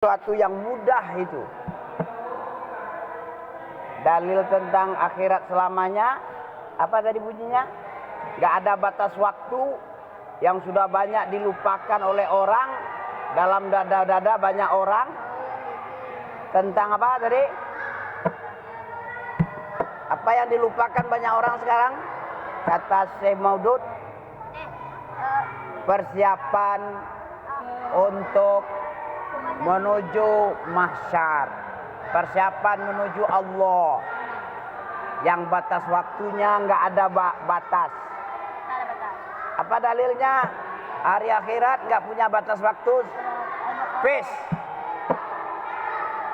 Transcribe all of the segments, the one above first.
Sesuatu yang mudah itu. Dalil tentang akhirat selamanya, apa tadi bunyinya? Gak ada batas waktu, yang sudah banyak dilupakan oleh orang, dalam dada-dada banyak orang. Tentang apa tadi? Apa yang dilupakan banyak orang sekarang? Kata Syekh Maudud, persiapan untuk menuju mahsyar, persiapan menuju Allah, yang batas waktunya nggak ada batas. Apa dalilnya? Hari akhirat nggak punya batas waktu. Peace.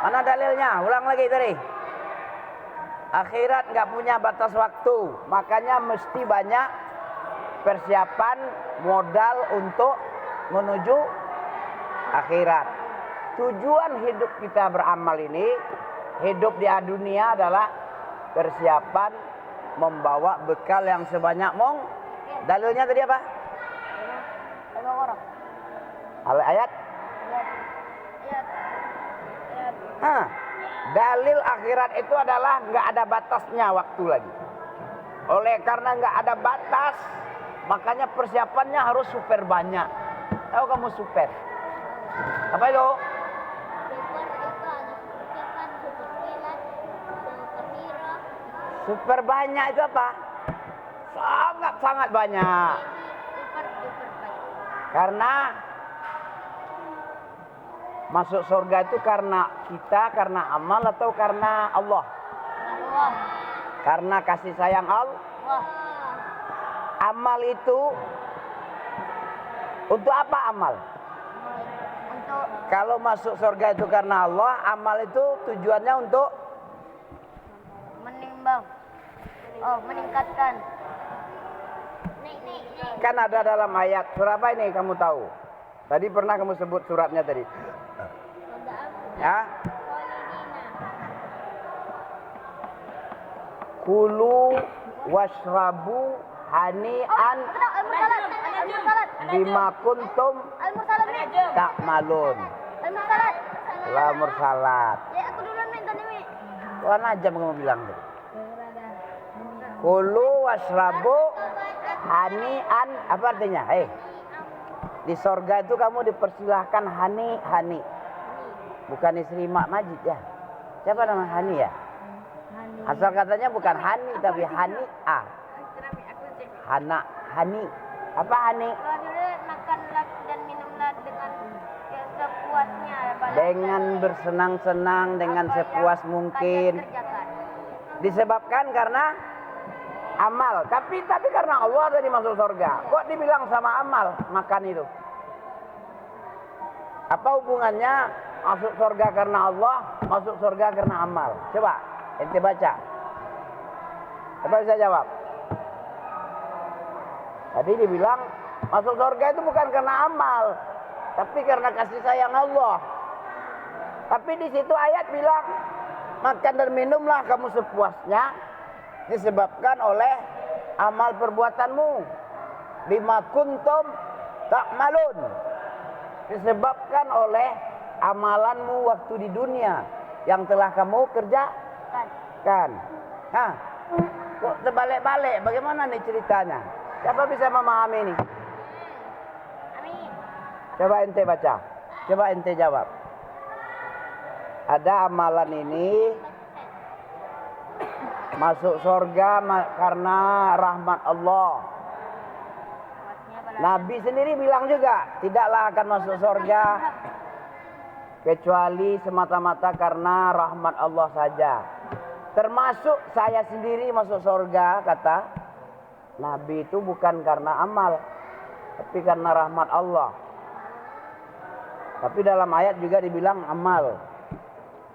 Mana dalilnya? Ulang lagi tadi. Akhirat nggak punya batas waktu, makanya mesti banyak persiapan modal untuk menuju akhirat. Tujuan hidup kita beramal ini, hidup di dunia adalah persiapan membawa bekal yang sebanyak mungkin. Dalilnya tadi apa? Ayat? Dalil akhirat itu adalah nggak ada batasnya waktu lagi. Oleh karena nggak ada batas, makanya persiapannya harus super banyak. Tahu kamu super? Apa itu? Super banyak itu apa? Sangat banyak. Karena masuk surga itu karena kita, karena amal atau karena Allah? Allah. Karena kasih sayang Allah. Amal itu untuk apa amal? Untuk Kalau masuk surga itu karena Allah, amal itu tujuannya untuk menimbang. Meningkatkan. kan ada dalam ayat. Surat apa ini kamu tahu? Tadi pernah kamu sebut suratnya tadi. Ya? Kulu washrabu hani'an bima kuntum ta'malun. La mursalat. Ya aku duluan minta nih. Tuan aja kamu bilang tadi. Kulu washrabu hani'an, apa artinya? Di sorga itu kamu dipersilahkan hani. Bukan istri Mak Majid ya. Siapa nama Hani ya? Asal katanya bukan Hani tapi Hani'ah. Hani. Apa Hani? Makanlah dan minumlah dengan sepuasnya. Dengan bersenang-senang, dengan sepuas mungkin. Disebabkan karena amal. Tapi karena Allah tadi masuk surga. Kok dibilang sama amal makan itu? Apa hubungannya masuk surga karena Allah, masuk surga karena amal? Coba ente baca. Apa bisa jawab? Tadi dibilang masuk surga itu bukan karena amal, tapi karena kasih sayang Allah. Tapi di situ ayat bilang makan dan minumlah kamu sepuasnya, disebabkan oleh amal perbuatanmu. Bima kuntum ta'malun, disebabkan oleh amalanmu waktu di dunia yang telah kamu kerjakan. Nah, kok terbalik-balik? Bagaimana nih ceritanya? Siapa bisa memahami ini? Amin. Coba ente baca. Coba ente jawab. Ada amalan ini masuk surga karena rahmat Allah. Nabi sendiri bilang juga, tidaklah akan masuk surga kecuali semata-mata karena rahmat Allah saja. Termasuk saya sendiri masuk surga, kata Nabi, itu bukan karena amal, tapi karena rahmat Allah. Tapi dalam ayat juga dibilang amal.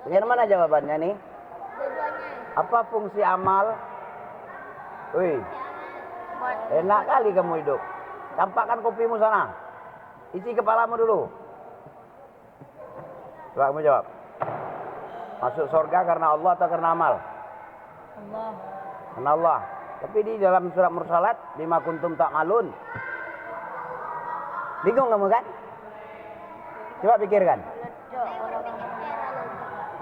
Bagaimana jawabannya nih? Apa fungsi amal? Wih, enak kali kamu hidup. Campakkan kopimu sana. Isi kepalamu dulu. Coba kamu jawab. Masuk surga karena Allah atau karena amal? Allah. Karena Allah. Tapi di dalam surat Mursalat, bima kuntum ta'malun. Bingung kamu kan? Coba pikirkan.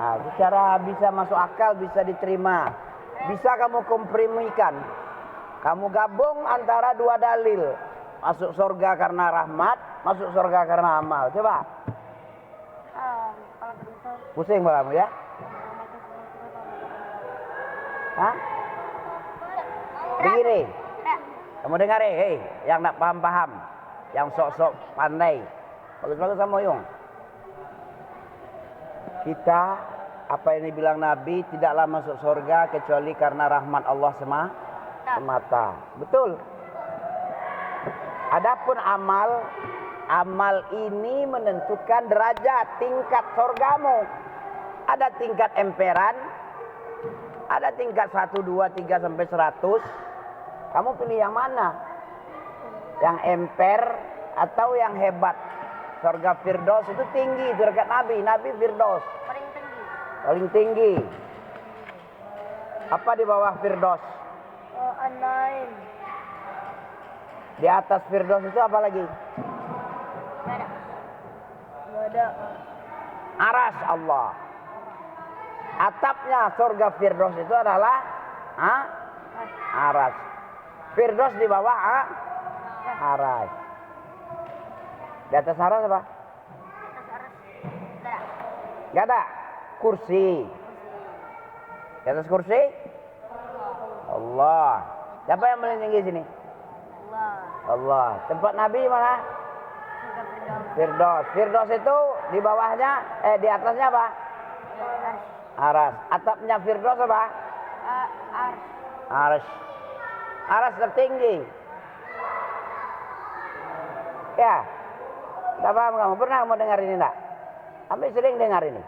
Secara bisa masuk akal, bisa diterima. Bisa kamu kompromikan. Kamu gabung antara dua dalil. Masuk surga karena rahmat, masuk surga karena amal. Coba. Kalau begitu. Pusing kepalamu ya? Hah? Begini. Kamu dengar hei, yang nak paham-paham. Yang sok-sok pandai. Bagus-bagus sama Yung. Kita, apa yang dibilang Nabi, tidaklah masuk surga kecuali karena rahmat Allah semata. Betul. Adapun amal ini menentukan derajat, tingkat surgamu. Ada tingkat emperan, ada tingkat 1, 2, 3 sampai 100. Kamu pilih yang mana? Yang emper atau yang hebat? Surga Firdaus itu tinggi, dekat Nabi Firdaus. Paling tinggi. Paling tinggi. Apa di bawah Firdaus? An-Naim. Di atas Firdaus itu apa lagi? Nggak ada. Aras Allah. Atapnya surga Firdaus itu adalah aras. Firdaus di bawah aras. Di atas aras apa? Atas aras. Nggak ada. Gak ada. Kursi. Di atas kursi? Allah. Siapa yang paling tinggi sini? Allah. Tempat Nabi mana? Surga Firdaus. Firdaus. Firdaus itu di bawahnya, di atasnya apa? Aras. Atapnya Firdaus apa? Aras. Aras tertinggi. Ya. Tidak paham kamu? Pernah kamu dengar ini enggak? Kami sering dengar ini.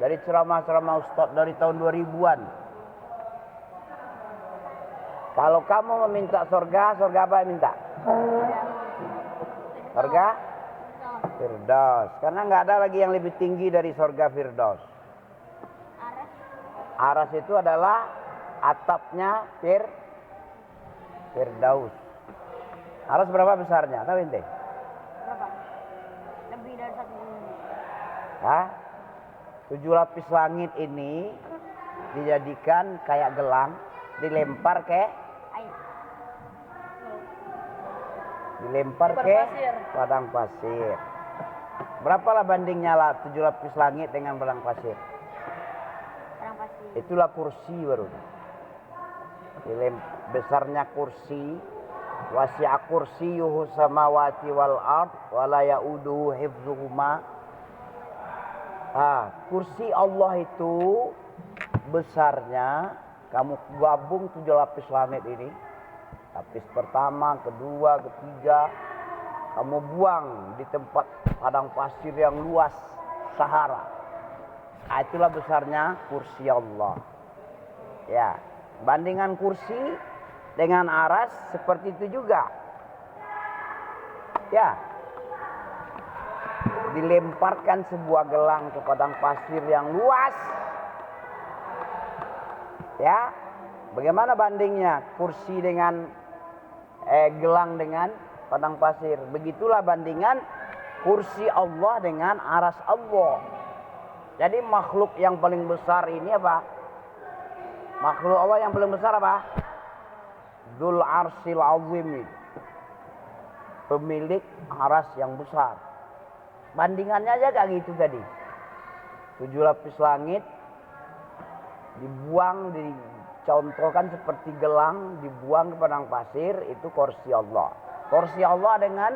Dari ceramah-ceramah Ustaz dari tahun 2000-an. Kalau kamu meminta surga, surga apa yang minta? Surga Firdaus. Karena nggak ada lagi yang lebih tinggi dari surga Firdaus. Aras itu adalah atapnya Firdaus. Aras berapa besarnya? Tahu ente? Berapa? Lebih dari 1 bumi. Hah? 7 lapis langit ini dijadikan kayak gelang, dilempar ke Air. padang pasir. Berapalah bandingnya lah 7 lapis langit dengan padang pasir? Padang pasir. Itulah kursi baru. Besarnya kursi, wasi'a kursiyuhu samawati wal ard wa la ya'uduhu hifdzuhuma. Kursi Allah itu besarnya, kamu gabung 7 lapis langit ini. Lapis pertama, kedua, ketiga, kamu buang di tempat padang pasir yang luas, Sahara. Itulah besarnya kursi Allah. Ya, bandingan kursi dengan aras seperti itu juga. Ya. Dilemparkan sebuah gelang ke padang pasir yang luas. Ya. Bagaimana bandingnya kursi dengan gelang dengan padang pasir? Begitulah bandingan kursi Allah dengan aras Allah. Jadi makhluk yang paling besar ini apa? Makhluk Allah yang paling besar apa? Dzul Arsyil Azim. Pemilik aras yang besar. Bandingannya aja kayak gitu tadi. 7 lapis langit dibuang, dicontohkan seperti gelang, dibuang ke padang pasir, itu kursi Allah. Kursi Allah dengan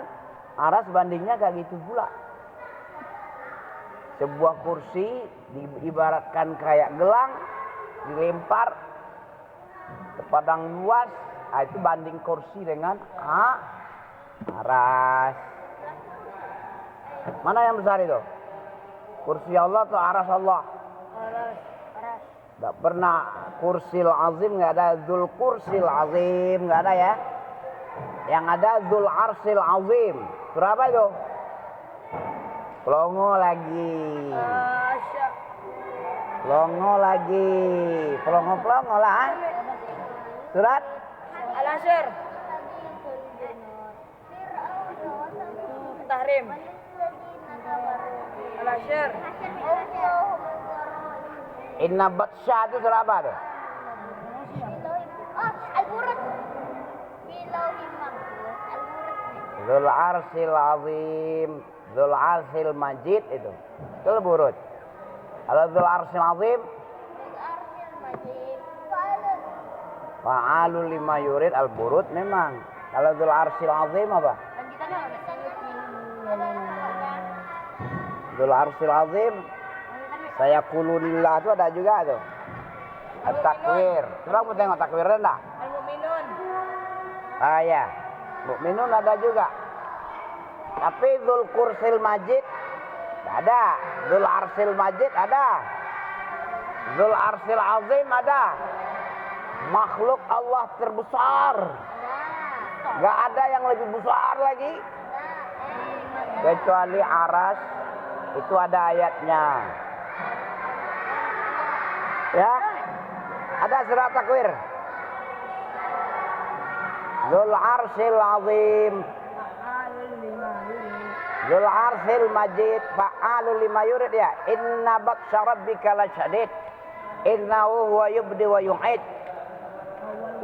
aras bandingnya kayak gitu pula. Sebuah kursi diibaratkan kayak gelang, dilempar ke padang luas, itu banding kursi dengan aras. Mana yang besar itu? Kursi Allah atau aras Allah? Aras. Tidak pernah kursil azim, nggak ada dzul kursil azim, nggak ada ya. Yang ada dzul arsil azim. Berapa itu? Pelongo lagi. Pelongo lagi. Pelongo lah. Surat Al-Asyr. Tahrim. Al-Asyr. Inna batsya itu surah apa tuh? Oh, Al-Burud. Bilauhil mahfuz. Al-Burud. Dzul arsil azim, dzul arsil majid itu. Itu Al-Burud. Kalau dzul arsil azim, Al-Arsil Majid. fa'alul lima yurid Al-Burud memang. Kalau dzul arsil azim apa? Lanjutannya apa? Dzul arsil azim, saya kulunillah itu ada juga tuh. At-takwir. Coba kamu tengok takwirnya enggak? Al-Mu'minun. Ah ya. Mukminun ada juga. Tapi dzul kursil majid ada. Dzul arsil majid ada. Dzul arsil azim ada. Makhluk Allah terbesar. Gak ada yang lebih besar lagi. Kecuali aras. Itu ada ayatnya. Ya. Ada surat takwir. Dzul arsil azim. Dzul arsil majid. Fa'alul lima yurid ya. Inna batsya rabbika lasyadid. Innahu huwa yubdi wa yu'id.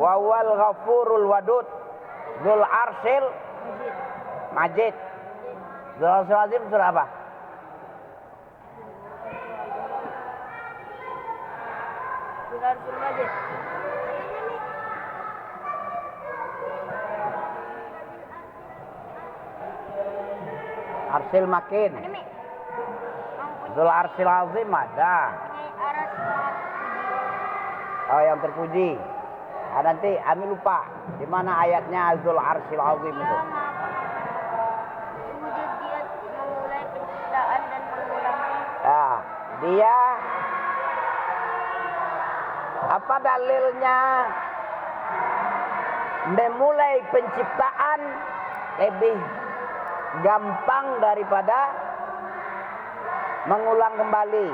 Wa huwal ghafurul wadud. Dzul arsil majid. Dzul arsil azim surah apa? Dzul Arsil Majid. Arsil makin. Ada Mi? Dzul arsil azim ada. Aras Oh yang terpuji. Ah, nanti Ami lupa di mana ayatnya Dzul arsil azim itu. wujud dia memulai penciptaan dan mengulangnya. Ya, dia apa dalilnya memulai penciptaan lebih gampang daripada mengulang kembali.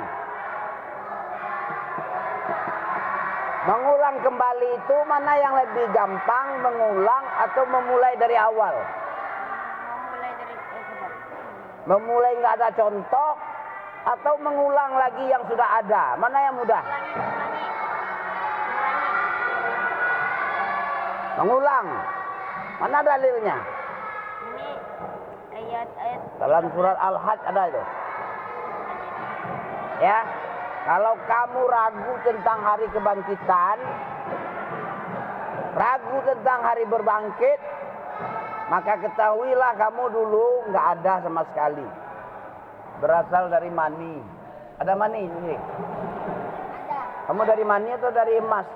Mengulang kembali itu mana yang lebih gampang, mengulang atau memulai dari awal? Memulai dari coba. Memulai nggak ada contoh atau mengulang lagi yang sudah ada? Mana yang mudah? Ulangi. Mengulang. Mana dalilnya? Ini ayat-ayat Dalam surat Al-Hajj ada itu. Ya, kalau kamu ragu tentang hari kebangkitan, ragu tentang hari berbangkit, maka ketahuilah kamu dulu nggak ada sama sekali. Berasal dari mani. Ada mani ini. ada. Kamu dari mani atau dari emas?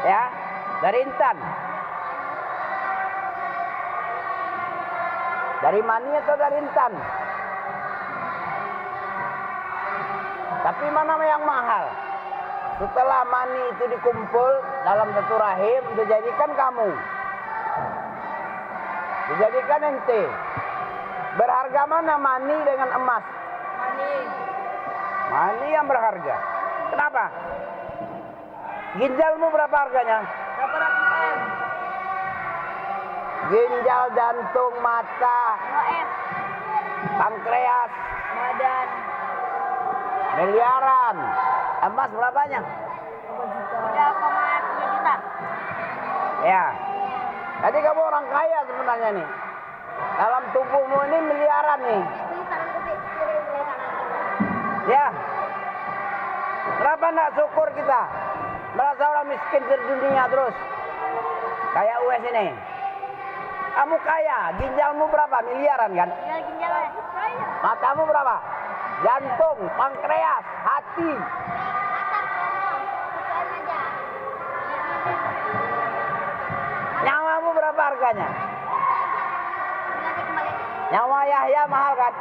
Ya, dari intan. Dari mani atau dari intan? Tapi mana yang mahal? Setelah mani itu dikumpul dalam satu rahim, dijadikan kamu. Dijadikan ente. Berharga mana mani dengan emas? Mani. Mani yang berharga. Kenapa? Ginjalmu berapa harganya? Berapa ratus M? Ginjal, jantung, mata, 2 M. pankreas, Badan. miliaran. Emas berapanya? 3,3 juta. Ya. Jadi kamu orang kaya sebenarnya nih. Dalam tubuhmu ini miliaran nih. Ya. Kenapa enggak syukur kita? Merasa orang miskin sedunia terus. Kayak US ini. Kamu kaya, ginjalmu berapa? Miliaran kan? Tinggal ginjalnya. Matamu berapa? Jantung, pankreas, hati. Nyawamu berapa harganya? Nyawa Yahya mahal kan?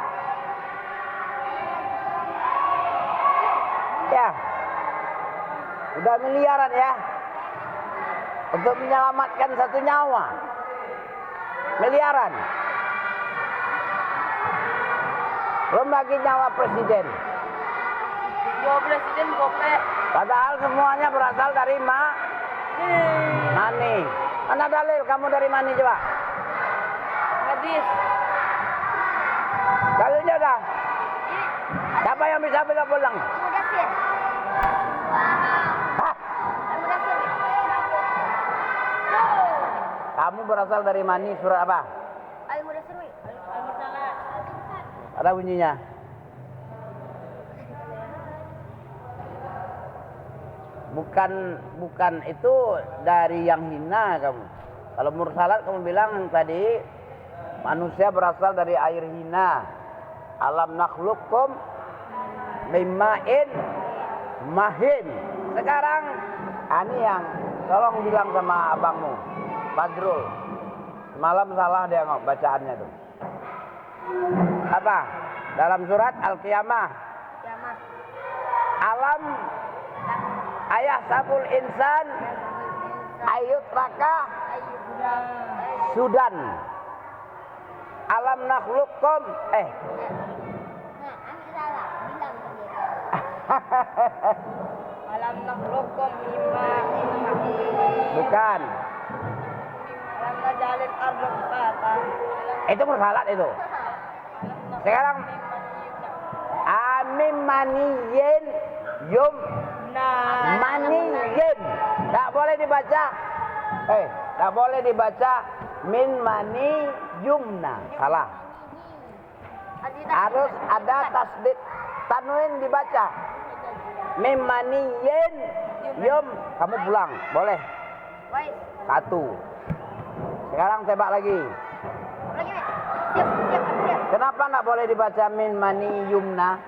Ya. Udah miliaran ya. Untuk menyelamatkan satu nyawa. Miliaran. Belum lagi nyawa presiden. Dua presiden gope. Padahal semuanya berasal dari mani. Mana dalil kamu dari mani coba? Hadis. Dalilnya dah. Siapa yang bisa bilang pulang? Mudasir. Hah? Mudasir. Kamu berasal dari mani surat apa? Al-Mudasir. Al-Mursalat. Ada bunyinya. Bukan itu dari yang hina kamu. Kalau mursalat kamu bilang tadi manusia berasal dari air hina. Alam nakhluqkum mimma'in mahin. Sekarang ini yang tolong bilang sama abangmu Badrul. Semalam salah dia bacaannya tuh. Apa? Dalam surat Al-Qiyamah. Kiamat. Alam ayah sabul insan ayut raka sudan. Alam nakhluqkum Nah, Ami salah. Bilang sendiri. Alam nakhluqkum mimma'in mahin. bukan. Alam najalil arda fata. Itu mursalat itu. Sekarang amin maniyin yum Nah, maniyin. Tak boleh dibaca. Tak boleh dibaca min mani yumna. Salah. Harus ada tasdid tanwin dibaca. Min maniyin yum. Kamu pulang, boleh. Wais. 1. Sekarang tebak lagi. Lagi, Mek. Siap. Kenapa nggak boleh dibaca min mani yumna?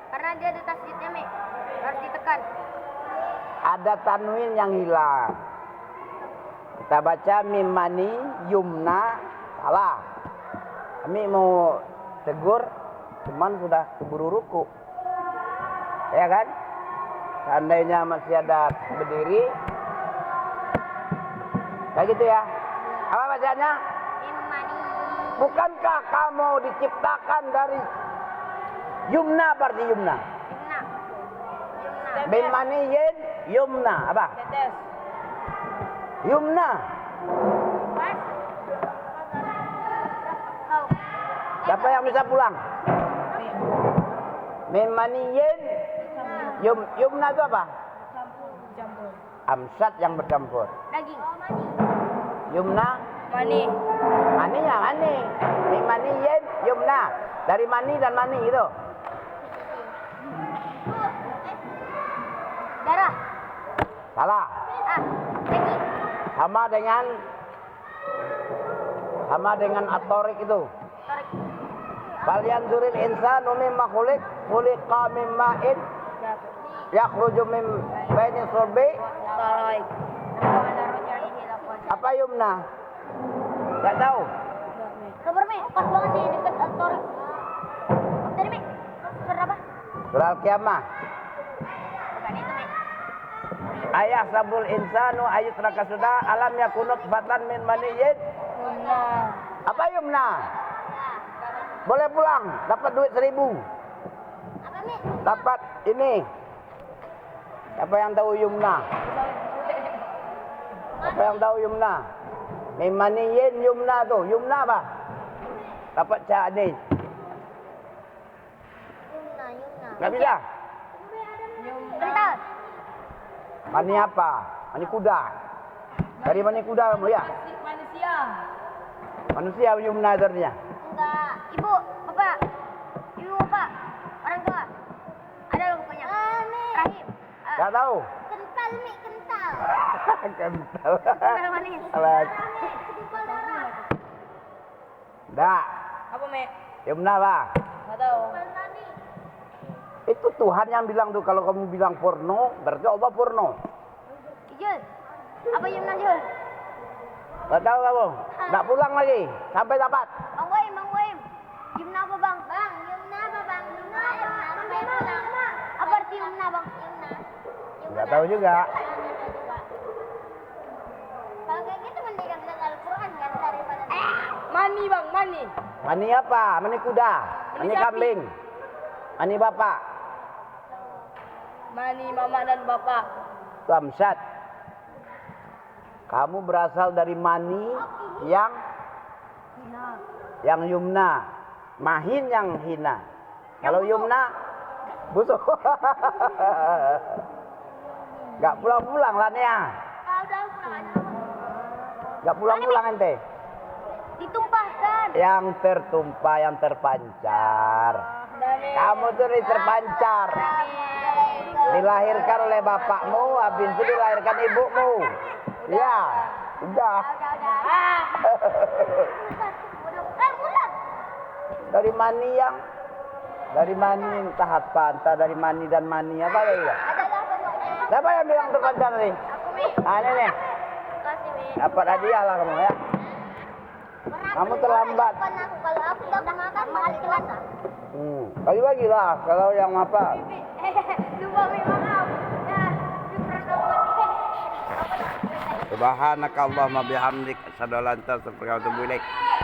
Karena dia ada tasdidnya, Mek. Harus ditekan. Ada tanwin yang hilang. Kita baca min mani yumna. Salah. Kami mau tegur, cuman sudah keburu ruku. Ya kan? Seandainya masih ada berdiri. Kayak gitu ya. Apa bacanya? Imani. Bukankah kamu diciptakan dari yumna berarti yumna? Yumna. Min maniyin yumna. Apa? tetes. Yumna. Mas. Kau. Siapa yang bisa pulang? Min maniyin yumna itu apa? Campur. Amsat yang bercampur. Daging. Yumna, Mani. mani ya mani. Min maniyin yumna. Dari mani dan mani gitu. Darah. Salah. Daging. Sama dengan atorik itu. Tarik. Kalian zuril insanu mimma khuliqa min ma'in yakhruju min baini sulbi. Tarik. Apa yumna? Enggak tahu. Sabar, Mek. Pas banget nih dekat Al-Torik. Tadi, Mek. Surat apa? Surah Al-Qiyamah. Bukan itu, Mek. Ayah sabul insanu ayutraka sudah alam yakunut fatan min maniyin. Yumna. Apa yumna? Boleh pulang, dapat duit 1.000. Apa, Mek? Dapat ini. Siapa yang tahu yumna? Siapa yang tahu yumna? Min maniyin yumna tuh. Yumna apa? Dapat cak ni. Yumna. Enggak bisa. Kental. Mani apa? Mani kuda. Dari mani kuda kamu ya? Manusia. Manusia yumna itu artinya. Enggak. Ibu, bapak. Ibu, bapak. Orang tua. Ada loh pokoknya. Rahim. Enggak tahu. Kental, Mek. Kental. Kental. Kental manis. Alah. Enggak. Apa, Mek? Yumna apa? Enggak tahu. Itu Tuhan yang bilang tuh kalau kamu bilang porno, berarti Allah porno. Jul. Apa Yumna, Jul? Enggak tahu kamu. Enggak pulang lagi sampai dapat. Bang Waim, Bang Waim. Yumna apa, Bang? Bang, Yumna apa, Bang? Yumna sampai pulang. Apa arti Yumna, Bang? Yumna. Enggak tahu juga. Kalau kayak gitu mendingan dengan Al-Quran kan daripada Mani, Bang, mani. Mani apa? Mani kuda. Mani sapi. kambing. Mani bapak. Mani mama dan bapak. Itu amsat. Kamu berasal dari mani yang yumna. Mahin yang hina. Kalau yumna Busuk. Gak pulang-pulang lah nih ya. Udah pulang aja. Gak pulang-pulang ente. Ditumpahkan. Yang tertumpah, yang terpancar. Kamu tuh nih terpancar. Dilahirkan oleh bapakmu, habis itu dilahirkan ibumu. Ya, udah. Bulan. Dari mani entah apa, entah dari mani dan mani apa ya? Siapa yang bilang terpancar nih? Aku, Mi. Ini nih. Kasih, Mi. Dapat hadiah lah kamu ya. Kamu terlambat. Kalau aku udah makan, balik kelas. Bagi-bagi lah kalau yang apa. Lupa, Mi, maaf. Ya, Subhanakallahumma bihamdik asyhadu an la ilaha illa anta astaghfiruka wa atubu ilaik.